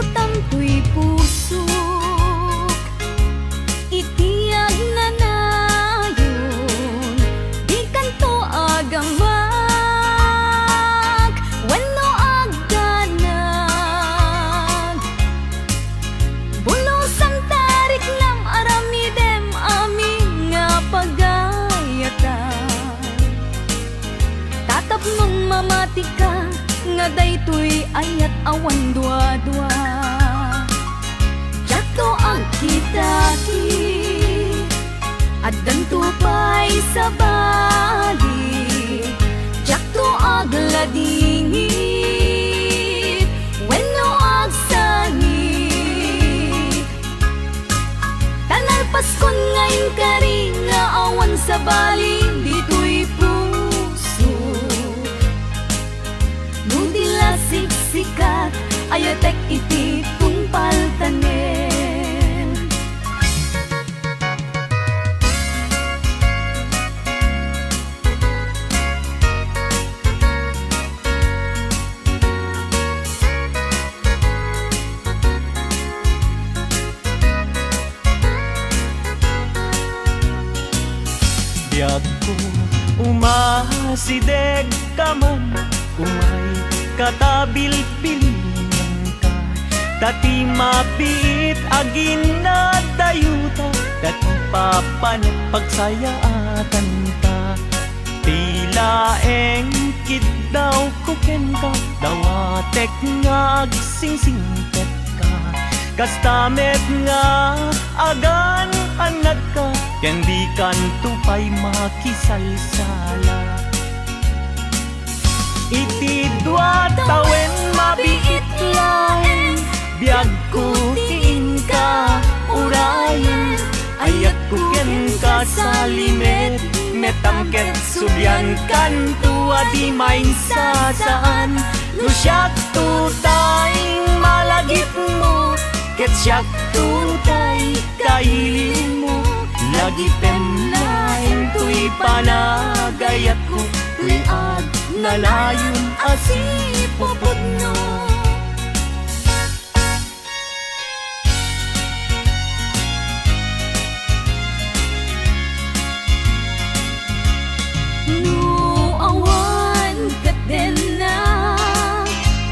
kutam tuy puso itiyag na nayon di kanto agamak wenno agdanag bulusang tarik lam aramidem amin nga pagayatan tatap nung mamati ka nga daytoy ayat awan dua-dua jato ang kitaki at dantupay sa bali jato agladingit wenno agsangit tanal paskon ngayon kari nga awan sa bali ditoy puso nudila siksikat ayatek iti pungpaltanen biag ko umasideg ka man umay katabil-bilingan ka dati mapit agin na dayuta dati papanat pagsayaatan ka tila engkid daw kuken ka dawatek nga agsingsingpet ka kastamet nga agan anak ka ken di kantupay makisalsala iti dua tawen mabiit lain biag ko tiin ka urayan ayat ko ken ka sa limet metangket subyan kan tua di main sasaan no siyak tutay malagip mo ket siyak tutay kailin mo lagi penlain tuy panagayat ko tuy ad nalayon asipopod no no awan katen na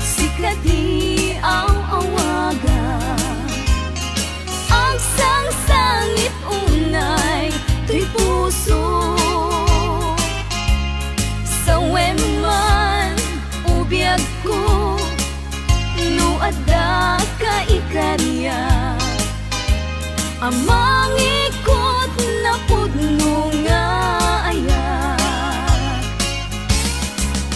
sikati ang awaga ang sangsangit unay tuy puso sa weman ubiyag ko no adda ka ikarya amang ikot na pudno nga ayat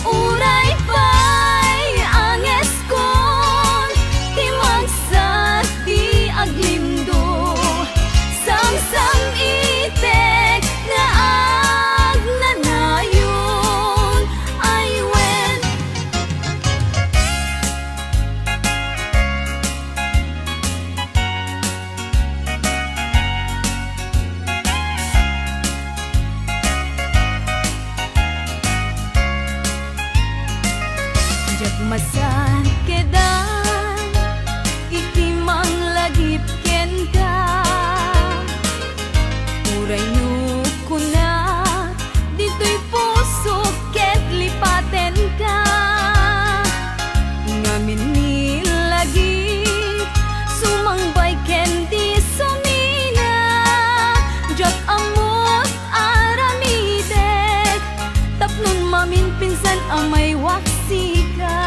uray pa'y anges kon timagsat di aglindo samsam itek nga agnanayon ay wen jak masan kedan iti manglagip ken ka uray no kuna dito'y puso ket lipaten ka ngamin nilagip sumangbay ken di sumina jak amot aramitek tapnon mamin pinsan amay waksi ka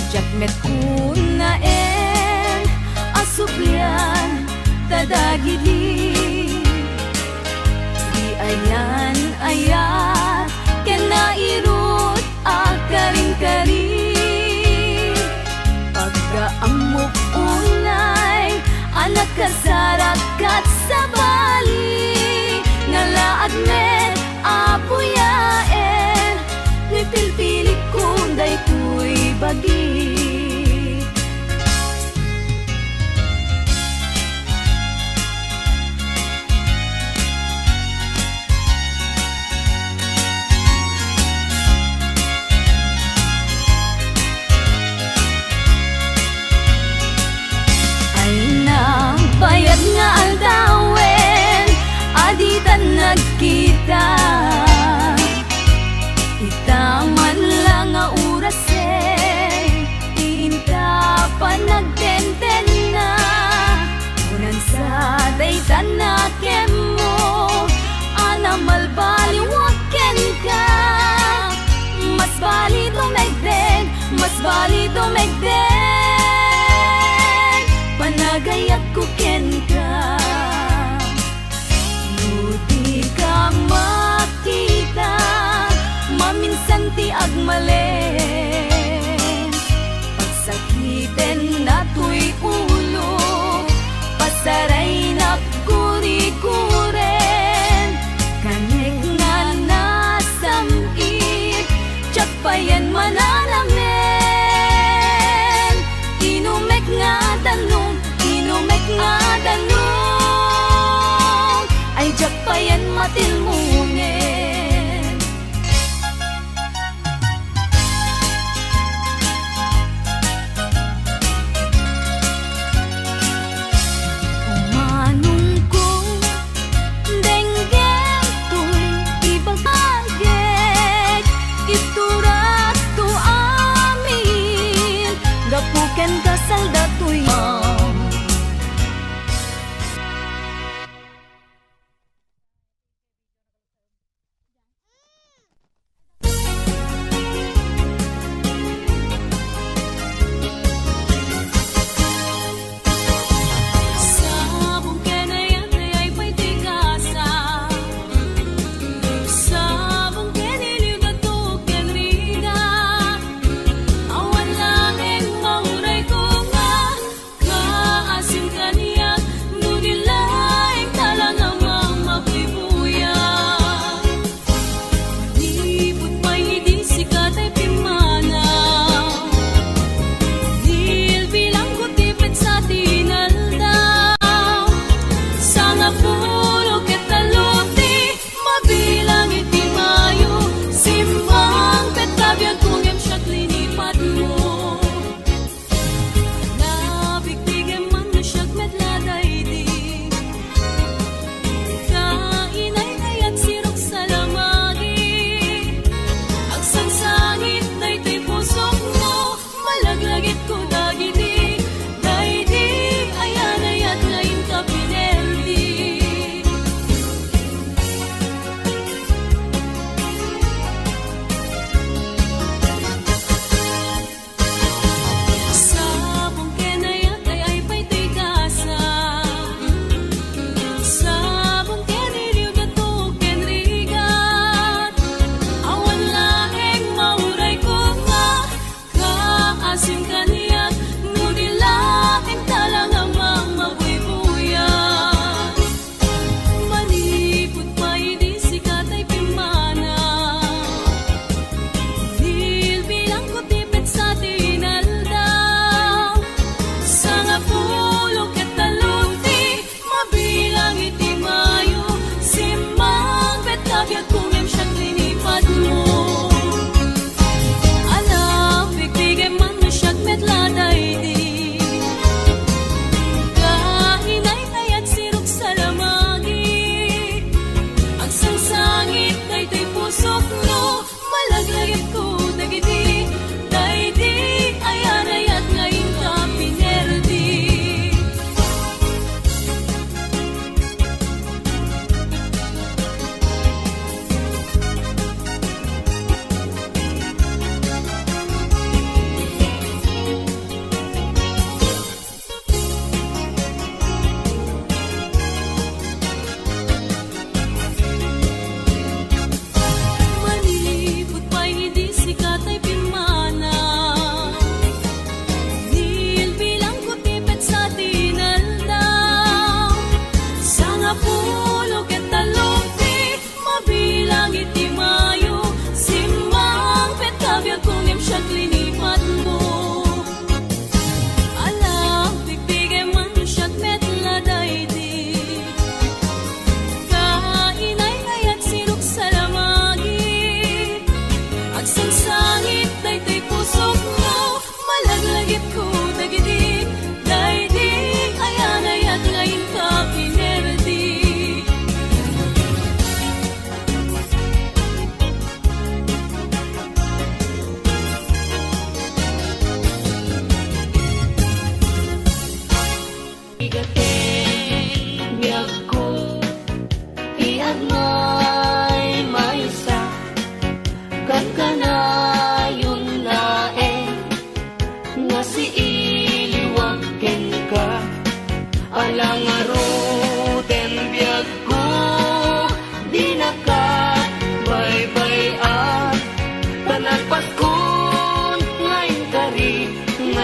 jak met kuna asuplyan tadagili di ayan ayat ken nairut akaring-karing pagkaamok unay anak kasarakat sa bali ngalaad met apuyaen ni pilpili kunday tuy bagi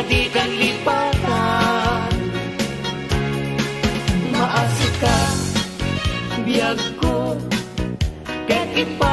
di kan lipatan. Maasik ka, biyag ko, ket ipa